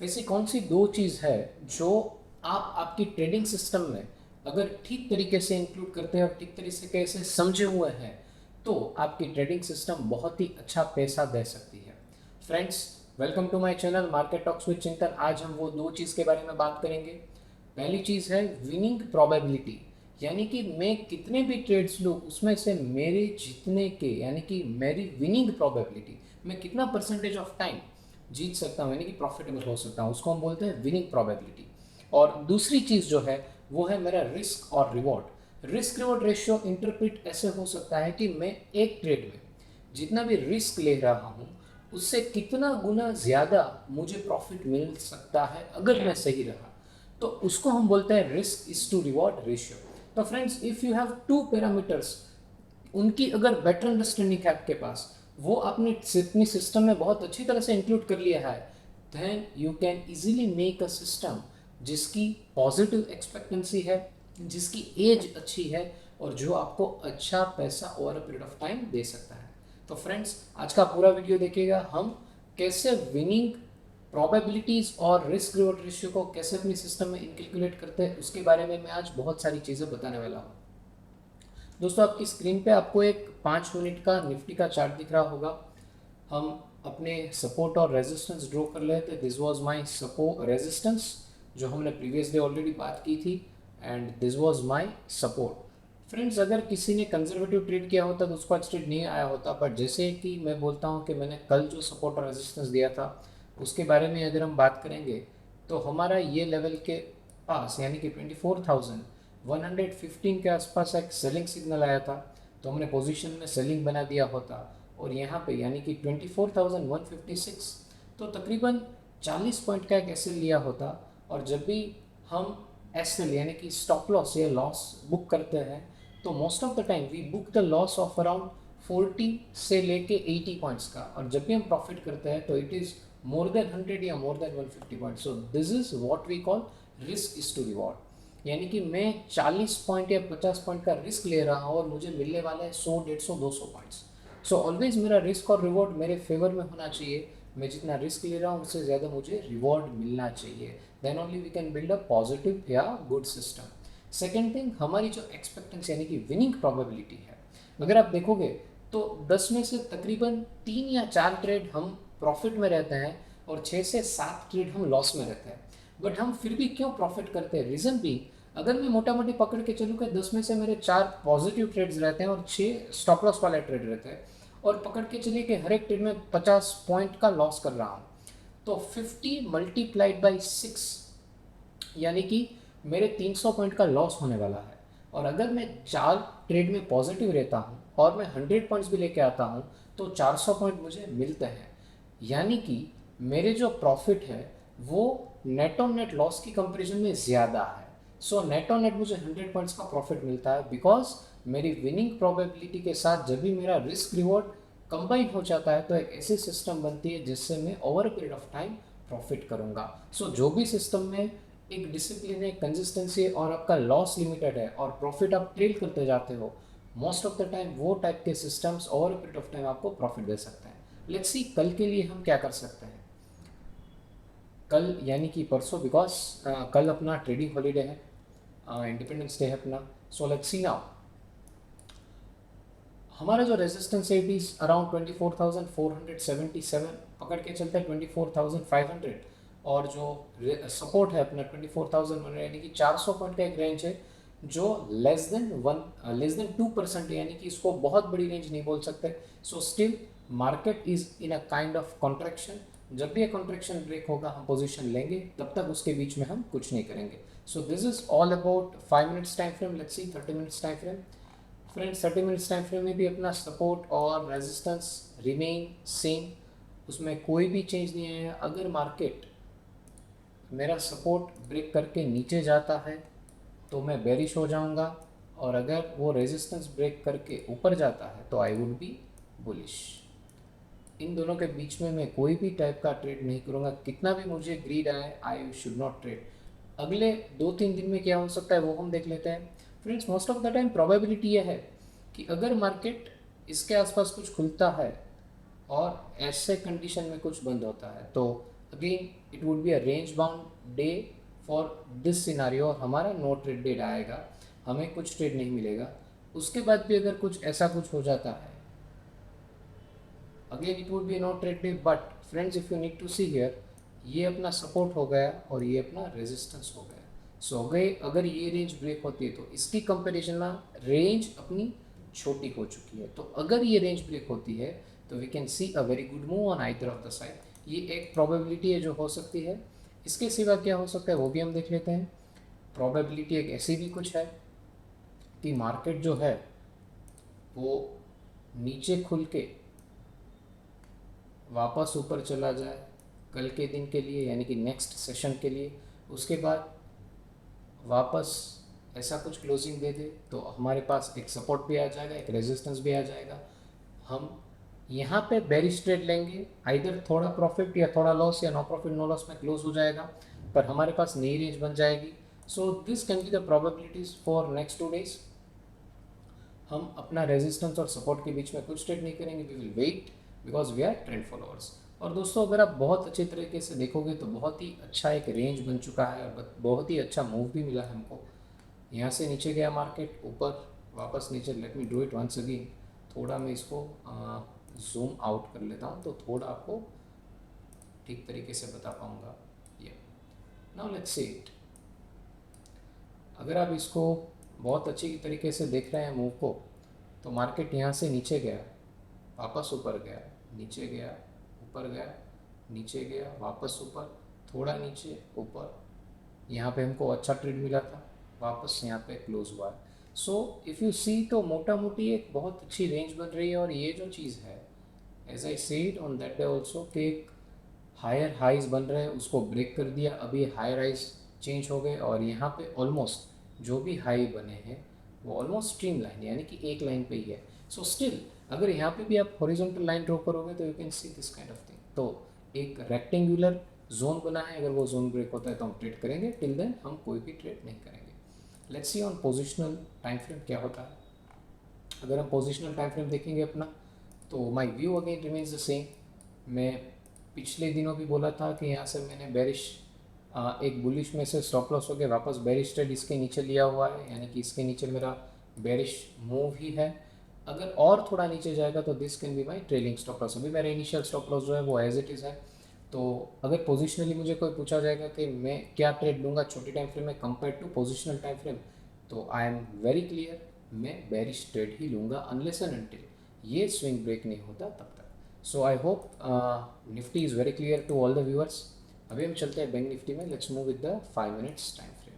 वैसे कौन सी दो चीज़ है जो आप आपकी ट्रेडिंग सिस्टम में अगर ठीक तरीके से इंक्लूड करते हैं और ठीक तरीके से समझे हुए हैं तो आपकी ट्रेडिंग सिस्टम बहुत ही अच्छा पैसा दे सकती है। Friends, welcome to my channel market talks with Chintan. आज हम वो दो चीज़ के बारे में बात करेंगे। पहली चीज़ है विनिंग प्रोबेबिलिटी, यानी कि मैं कितने भी ट्रेड्स लूँ उसमें से मेरे जीतने के यानी कि मेरी विनिंग प्रोबेबिलिटी, मैं कितना परसेंटेज ऑफ टाइम जीत सकता हूँ यानी कि प्रॉफिटेबल हो सकता हूँ, उसको हम बोलते हैं विनिंग प्रोबेबिलिटी। और दूसरी चीज़ जो है वो है मेरा रिस्क और reward. Risk reward ratio interpret ऐसे हो सकता है कि मैं एक ट्रेड में जितना भी रिस्क ले रहा हूँ उससे कितना गुना ज़्यादा मुझे प्रॉफिट मिल सकता है अगर मैं सही रहा, तो उसको हम बोलते हैं risk is to reward ratio. तो friends, if you have two parameters, उनकी अगर बेटर अंडरस्टैंडिंग है आपके पास, वो आपने अपनी सिस्टम में बहुत अच्छी तरह से इंक्लूड कर लिया है, then you can easily make a system जिसकी पॉजिटिव एक्सपेक्टेंसी है, जिसकी एज अच्छी है और जो आपको अच्छा पैसा over a period of time दे सकता है। तो फ्रेंड्स, आज का पूरा वीडियो देखिएगा, हम कैसे विनिंग प्रोबेबिलिटीज़ और रिस्क रिवॉर्ड रेशियो को कैसे अपनी सिस्टम में इनकैलकुलेट करते हैं उसके बारे में मैं आज बहुत सारी चीज़ें बताने वाला हूँ। दोस्तों, आपकी स्क्रीन पे आपको एक 5 मिनट का निफ्टी का चार्ट दिख रहा होगा। हम अपने सपोर्ट और रेजिस्टेंस ड्रॉ कर लेते हैं। This was my support resistance जो हमने प्रीवियस डे ऑलरेडी बात की थी, and this was my support. Friends, अगर किसी ने कंजर्वेटिव ट्रेड किया होता तो उसको आज ट्रेड नहीं आया होता, बट जैसे कि मैं बोलता हूँ कि मैंने कल जो सपोर्ट और रेजिस्टेंस दिया था उसके बारे में अगर हम बात करेंगे तो हमारा ये लेवल के पास यानी कि 24,115 के आसपास एक सेलिंग सिग्नल आया था, तो हमने पोजीशन में सेलिंग बना दिया होता। और यहाँ पे यानी कि 24,156, तो तकरीबन 40 पॉइंट का एक एस लिया होता। और जब भी हम एस यानी कि स्टॉप लॉस या लॉस बुक करते हैं तो most of the time we book the loss of around 40 से लेके 80 पॉइंट्स का, और जब भी हम प्रॉफिट करते हैं तो इट इज़ मोर देन 100 या more than 150 point. So this is what we call risk is to reward, यानी कि मैं 40 पॉइंट या 50 पॉइंट का रिस्क ले रहा हूँ और मुझे मिलने वाला है 100, 150, 200 पॉइंट्स। सो ऑलवेज मेरा रिस्क और रिवॉर्ड मेरे फेवर में होना चाहिए। मैं जितना रिस्क ले रहा हूँ उससे ज़्यादा मुझे रिवॉर्ड मिलना चाहिए, then only we can build a positive या गुड सिस्टम। सेकेंड थिंग, हमारी जो एक्सपेक्टेंसी यानी कि विनिंग प्रोबेबिलिटी है, अगर आप देखोगे तो 10 में से तकरीबन 3 या 4 ट्रेड हम प्रॉफिट में रहते हैं और 6 से 7 ट्रेड हम लॉस में रहते हैं। बट हम फिर भी क्यों प्रॉफिट करते हैं? रीज़न भी, अगर मैं मोटा मोटी पकड़ के चलूँ कि 10 में से मेरे 4 पॉजिटिव ट्रेड्स रहते हैं और 6 स्टॉप लॉस वाले ट्रेड रहते हैं, और पकड़ के चलिए कि हर एक ट्रेड में 50 पॉइंट का लॉस कर रहा हूँ, तो 50 मल्टीप्लाइड बाई 6 यानी कि मेरे 300 पॉइंट का लॉस होने वाला है। और अगर मैं 4 ट्रेड में पॉजिटिव रहता हूँ और मैं 100 पॉइंट्स भी लेके आता हूँ तो 400 पॉइंट मुझे मिलते हैं, यानी कि मेरे जो प्रॉफिट है वो नेट ऑन नेट लॉस की कंपेरिजन में ज़्यादा है। सो नेट ऑन नेट मुझे 100 पॉइंट्स का प्रॉफिट मिलता है, बिकॉज मेरी विनिंग प्रोबेबिलिटी के साथ जब भी मेरा रिस्क रिवॉर्ड कंबाइन हो जाता है तो एक ऐसी सिस्टम बनती है जिससे मैं over a period of time profit करूँगा। सो जो भी सिस्टम में एक डिसिप्लिन है, कंसिस्टेंसी है और आपका लॉस लिमिटेड है और प्रॉफिट आप ट्रेल करते जाते हो, मोस्ट ऑफ द टाइम वो टाइप के systems over a period of time आपको प्रॉफिट दे सकते हैं। लेट्स सी कल के लिए हम क्या कर सकते हैं। कल यानी कि परसों, बिकॉज कल अपना ट्रेडिंग हॉलीडे है, इंडिपेंडेंस डे है अपना। सो लेट्स सी नाउ, हमारा जो रेजिस्टेंस है इट इज़ अराउंड 24,477, पकड़ के चलते हैं 24,500, और जो सपोर्ट है अपना 24,000 यानी कि 400 पॉइंट का एक रेंज है जो लेस देन 2% यानी कि इसको बहुत बड़ी रेंज नहीं बोल सकते। So still market is in a kind of contraction. जब भी ये कॉन्ट्रैक्शन ब्रेक होगा हम पोजीशन लेंगे, तब तक उसके बीच में हम कुछ नहीं करेंगे। सो this is all about 5 minutes time frame. Let's see 30 minutes time frame. Friends, 30 minutes time frame में भी अपना सपोर्ट और रेजिस्टेंस रिमेन सेम, उसमें कोई भी चेंज नहीं है। अगर मार्केट मेरा सपोर्ट ब्रेक करके नीचे जाता है तो मैं बेरिश हो जाऊंगा, और अगर वो रेजिस्टेंस ब्रेक करके ऊपर जाता है तो आई वुड बी बुलिश। इन दोनों के बीच में मैं कोई भी टाइप का ट्रेड नहीं करूँगा, कितना भी मुझे ग्रीड आए आई शुड नॉट ट्रेड। अगले 2-3 दिन में क्या हो सकता है वो हम देख लेते हैं। Friends, most of the time probability ये है कि अगर मार्केट इसके आसपास कुछ खुलता है और ऐसे कंडीशन में कुछ बंद होता है तो again it would be a range bound day for this scenario, और हमारा नो ट्रेड डेट आएगा, हमें कुछ ट्रेड नहीं मिलेगा। उसके बाद भी अगर कुछ ऐसा कुछ हो जाता है, again it would be no trade day. But friends, if you need to see here, ये अपना सपोर्ट हो गया और ये अपना रेजिस्टेंस हो गया। सो अगर ये रेंज ब्रेक होती है तो इसकी कंपेरिजन में रेंज अपनी छोटी हो चुकी है। तो अगर ये रेंज ब्रेक होती है तो we can see a very good move on either of the side. ये एक प्रोबेबिलिटी है जो हो सकती है। इसके सिवा क्या हो सकता है वो भी हम देख लेते हैं। प्रोबेबिलिटी एक ऐसी भी कुछ है कि मार्केट जो है वो नीचे खुल के वापस ऊपर चला जाए कल के दिन के लिए, यानी कि नेक्स्ट सेशन के लिए, उसके बाद वापस ऐसा कुछ क्लोजिंग दे दे तो हमारे पास एक सपोर्ट भी आ जाएगा, एक रेजिस्टेंस भी आ जाएगा। हम यहाँ पे बेरिश ट्रेड लेंगे, आइदर थोड़ा प्रॉफिट या थोड़ा लॉस, या नो प्रॉफिट नो लॉस में क्लोज हो जाएगा, पर हमारे पास नई रेंज बन जाएगी। So this can be the probabilities for next 2 days. हम अपना रेजिस्टेंस और सपोर्ट के बीच में कुछ ट्रेड नहीं करेंगे, we will wait because we are trend followers. और दोस्तों, अगर आप बहुत अच्छे तरीके से देखोगे तो बहुत ही अच्छा एक रेंज बन चुका है और बहुत ही अच्छा मूव भी मिला है हमको। यहाँ से नीचे गया मार्केट, ऊपर वापस नीचे। Let me do it once again. थोड़ा मैं इसको जूम आउट कर लेता हूँ तो थोड़ा आपको ठीक तरीके से बता पाऊँगा। ये नाउ लेट्स सी इट। अगर आप इसको बहुत अच्छी तरीके से देख रहे हैं मूव को, तो मार्केट यहाँ से नीचे गया, वापस ऊपर गया, नीचे गया, ऊपर गया, नीचे गया, वापस ऊपर, थोड़ा नीचे, ऊपर। यहाँ पे हमको अच्छा ट्रेड मिला था, वापस यहाँ पे क्लोज हुआ है। सो इफ़ यू सी तो मोटा मोटी एक बहुत अच्छी रेंज बन रही है। और ये जो चीज़ है, as I said on that day also, कि एक हायर हाइज बन रहे हैं, उसको ब्रेक कर दिया, अभी हायर हाइज चेंज हो गए और यहाँ पे ऑलमोस्ट जो भी हाई बने हैं वो ऑलमोस्ट स्ट्रीम लाइन, यानी कि एक लाइन पे ही है। सो स्टिल अगर यहाँ पे भी आप हॉरिजॉन्टल लाइन ड्रॉ करोगे तो you can see this kind of thing. तो एक रेक्टेंगुलर जोन बना है, अगर वो जोन ब्रेक होता है तो हम ट्रेड करेंगे, टिल देन हम कोई भी ट्रेड नहीं करेंगे। Let's see on positional time frame क्या होता है। अगर हम पोजिशनल टाइम फ्रेम देखेंगे अपना, तो my view again remains the same. मैं पिछले दिनों भी बोला था कि यहाँ से मैंने बेरिश एक बुलिश में से स्टॉप लॉस हो गया, वापस बेरिश ट्रेड इसके नीचे लिया हुआ है, यानी कि इसके नीचे मेरा बेरिश मूव ही है। अगर और थोड़ा नीचे जाएगा तो this can be my trailing stop loss. अभी मेरा इनिशियल स्टॉप लॉस जो है वो एज इट इज़ है। तो अगर पोजिशनली मुझे कोई पूछा जाएगा कि मैं क्या ट्रेड लूँगा छोटी टाइम फ्रेम में compare to positional time frame, तो आई एम वेरी क्लियर, मैं बेरिश ट्रेड ही लूँगा अनलेस एंड अनटिल ये स्विंग ब्रेक नहीं होता तब तक। So I hope Nifty is very clear to all the viewers. अभी हम चलते हैं बैंक निफ्टी में। Let's move with the 5 minutes time frame.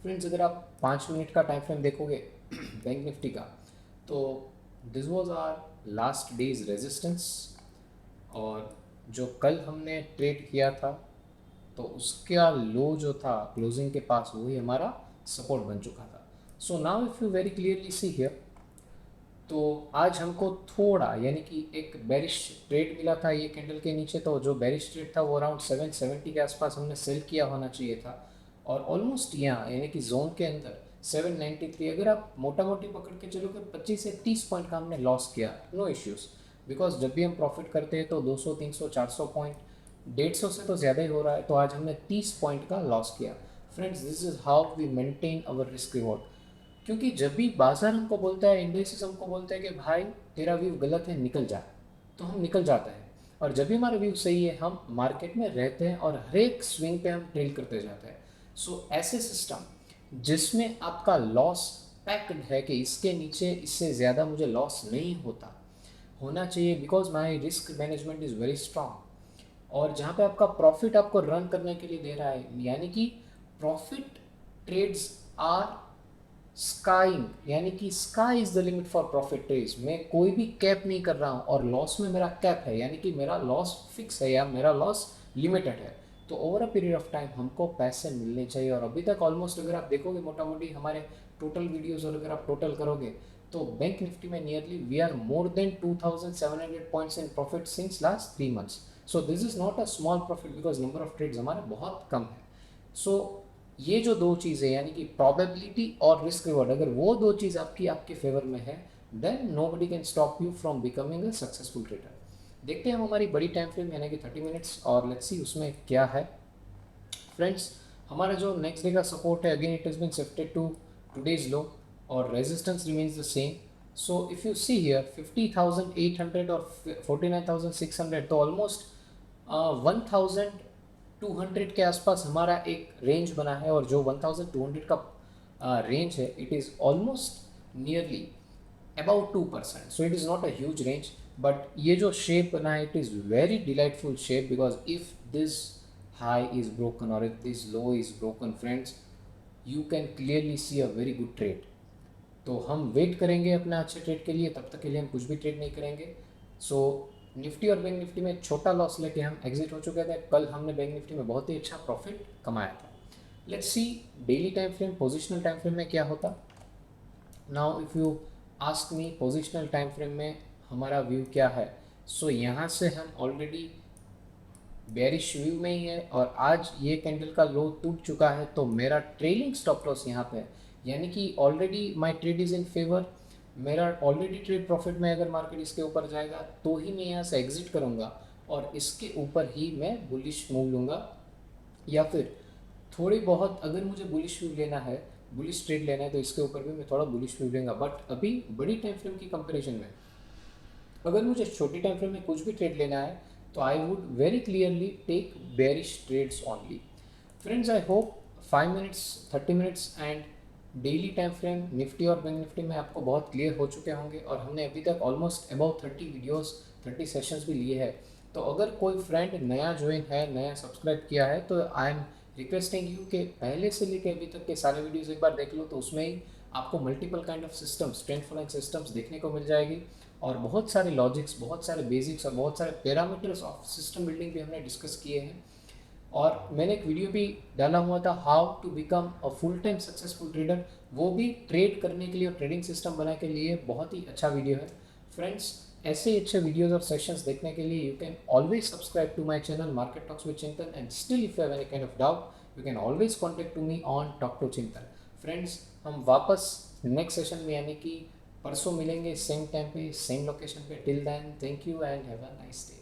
Friends, अगर आप 5 मिनट का टाइम फ्रेम देखोगे बैंक निफ्टी का, तो this was our last days resistance, और जो कल हमने ट्रेड किया था तो उसका लो जो था क्लोजिंग के पास, वही हमारा सपोर्ट बन चुका था। So now if you very clearly see here, तो आज हमको थोड़ा, यानी कि एक बेरिश ट्रेड मिला था ये कैंडल के नीचे। तो जो बेरिश ट्रेड था वो अराउंड 770 के आसपास हमने सेल किया होना चाहिए था, और ऑलमोस्ट यहाँ यानी कि जोन के अंदर 793, अगर आप मोटा मोटी पकड़ के चलोगे 25 से 30 पॉइंट का हमने लॉस किया। नो इश्यूज़, बिकॉज जब भी हम प्रॉफिट करते हैं तो 200 300 400 पॉइंट, 150 से तो ज़्यादा ही हो रहा है। तो आज हमने 30 पॉइंट का लॉस किया। Friends, this is how we maintain our risk reward. क्योंकि जब भी बाजार हमको बोलता है, इंडेक्सेस हमको बोलता है कि भाई तेरा व्यू गलत है, निकल जा, तो हम निकल जाते हैं। और जब भी हमारा व्यू सही है, हम मार्केट में रहते हैं और हर एक स्विंग पे हम ट्रेल करते जाते हैं। सो ऐसे सिस्टम जिसमें आपका लॉस पैक्ड है कि इसके नीचे इससे ज़्यादा मुझे लॉस नहीं होना चाहिए, because my risk management is very strong. और जहाँ पे आपका प्रॉफिट आपको रन करने के लिए दे रहा है, यानी कि प्रॉफिट ट्रेड्स आर स्काइंग, यानी कि sky is the limit for profit trades. मैं कोई भी कैप नहीं कर रहा हूँ और लॉस में मेरा कैप है, यानी कि मेरा लॉस फिक्स है या मेरा लॉस लिमिटेड है। तो over a period of time हमको पैसे मिलने चाहिए। और अभी तक ऑलमोस्ट अगर आप देखोगे मोटा मोटी हमारे टोटल वीडियोस, और अगर आप टोटल करोगे तो बैंक निफ्टी में nearly we are more than 2700 points in profit since last 3 months. So this is not a small profit, because number of trades हमारे बहुत कम है। सो ये जो दो चीज़ें, यानी कि प्रोबेबिलिटी और रिस्क रिवॉर्ड, अगर वो दो चीज़ आपके फेवर में है then nobody can stop you from becoming a successful trader. देखते हैं हम हमारी बड़ी टाइम फ्रेम यानी कि 30 मिनट्स, और लेट्स सी उसमें क्या है। फ्रेंड्स, हमारा जो नेक्स्ट डे का सपोर्ट है, again it has been shifted to today's low, और resistance remains the same. So if you see here 50,800 और 49,600, तो ऑलमोस्ट 1,200 के आसपास हमारा एक रेंज बना है, और जो 1,200 का रेंज है, it is almost nearly about 2%, so it is not a huge range. But ये जो शेप बना है, it is very delightful shape, because if this high is broken or if this low is broken, friends, you can clearly see a very good trade. तो हम wait करेंगे अपना अच्छे trade के लिए, तब तक के लिए हम कुछ भी ट्रेड नहीं करेंगे। सो निफ्टी और बैंक निफ्टी में छोटा लॉस लेके हम एग्जिट हो चुके थे। कल हमने बैंक निफ्टी में बहुत ही अच्छा प्रॉफिट कमाया था। Let's see daily time frame, positional time frame में क्या होता। Now if you ask me positional time frame में हमारा व्यू क्या है, सो यहाँ से हम ऑलरेडी बेरिश व्यू में ही है, और आज ये कैंडल का लो टूट चुका है, तो मेरा ट्रेलिंग स्टॉप लॉस यहाँ पे है, यानी कि already my trade is in favour. मेरा ऑलरेडी ट्रेड प्रॉफिट में, अगर मार्केट इसके ऊपर जाएगा तो ही मैं यहाँ से एग्जिट करूँगा, और इसके ऊपर ही मैं बुलिश मूव लूँगा, या फिर थोड़ी बहुत अगर मुझे बुलिश व्यू लेना है, बुलिश ट्रेड लेना है, तो इसके ऊपर भी मैं थोड़ा बुलिश व्यू लूँगा। बट अभी बड़ी टाइम फ्रेम की कंपेरिजन में अगर मुझे छोटी टाइम फ्रेम में कुछ भी ट्रेड लेना है, तो I would very clearly take bearish trades only. Friends, I hope 5 minutes, 30 minutes and daily time frame Nifty और बैंक निफ्टी में आपको बहुत क्लियर हो चुके होंगे, और हमने अभी तक ऑलमोस्ट अबाउट 30 वीडियोस, 30 सेशंस भी लिए हैं। तो अगर कोई फ्रेंड नया ज्वाइन है, नया सब्सक्राइब किया है, तो आई एम रिक्वेस्टिंग यू कि पहले से लेकर अभी तक के सारे वीडियोस एक बार देख लो, तो उसमें ही आपको multiple kind of systems, trend following systems देखने को मिल जाएगी, और बहुत सारे लॉजिक्स, बहुत सारे बेसिक्स और बहुत सारे पैरामीटर्स ऑफ सिस्टम बिल्डिंग भी हमने डिस्कस किए हैं। और मैंने एक वीडियो भी डाला हुआ था, how to become a full time successful trader, वो भी ट्रेड करने के लिए और ट्रेडिंग सिस्टम बनाने के लिए बहुत ही अच्छा वीडियो है। फ्रेंड्स, ऐसे ही अच्छे वीडियोस और सेशंस देखने के लिए you can always subscribe to my channel market talks with Chintan, and still if you have any kind of doubt you can always contact to me on talk to Chintan. Friends, हम वापस next session में यानी कि परसों मिलेंगे, same time पे, same location पे। Till then, thank you and have a nice day.